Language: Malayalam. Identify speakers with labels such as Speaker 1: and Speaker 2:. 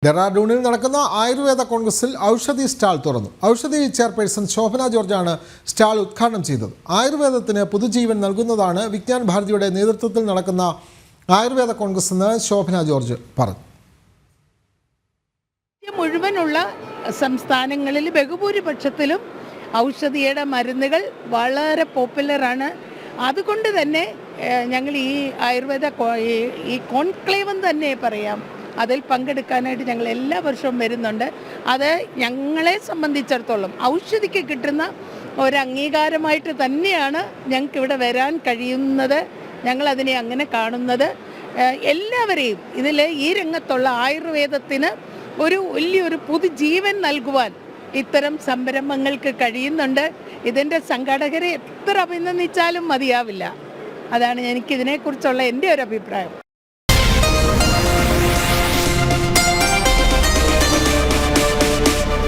Speaker 1: ഡെറാഡൂണിൽ നടക്കുന്ന ആയുർവേദ കോൺഗ്രസിൽ ഔഷധി സ്റ്റാൾ തുറന്നു. ഔഷധി ചെയർപേഴ്സൺ ശോഭന ജോർജാണ് സ്റ്റാൾ ഉദ്ഘാടനം ചെയ്തത്. ആയുർവേദത്തിന് പുതുജീവൻ നൽകുന്നതാണ് വിജ്ഞാൻ ഭാരതിയുടെ നേതൃത്വത്തിൽ നടക്കുന്ന ആയുർവേദ കോൺഗ്രസ് എന്ന് ശോഭന ജോർജ് പറഞ്ഞു.
Speaker 2: മുഴുവനുള്ള സംസ്ഥാനങ്ങളിൽ ബഹുഭൂരിപക്ഷത്തിലും ഔഷധിയുടെ മരുന്നുകൾ വളരെ പോപ്പുലറാണ്. അതുകൊണ്ട് തന്നെ ഞങ്ങൾ ഈ ആയുർവേദ ഈ കോൺക്ലേവ് തന്നെ പറയാം, അതിൽ പങ്കെടുക്കാനായിട്ട് ഞങ്ങൾ എല്ലാ വർഷവും വരുന്നുണ്ട്. അത് ഞങ്ങളെ സംബന്ധിച്ചിടത്തോളം ഔഷധിക്ക് കിട്ടുന്ന ഒരു അംഗീകാരമായിട്ട് തന്നെയാണ് ഞങ്ങൾക്കിവിടെ വരാൻ കഴിയുന്നത്. ഞങ്ങളതിനെ അങ്ങനെ കാണുന്നത്. എല്ലാവരെയും ഇതിൽ ഈ രംഗത്തുള്ള ആയുർവേദത്തിന് വലിയൊരു പുതുജീവൻ നൽകുവാൻ ഇത്തരം സംരംഭങ്ങൾക്ക് കഴിയുന്നുണ്ട്. ഇതിൻ്റെ സംഘാടകരെ എത്ര അഭിനന്ദിച്ചാലും മതിയാവില്ല. അതാണ് എനിക്കിതിനെക്കുറിച്ചുള്ള എൻ്റെ ഒരു അഭിപ്രായം.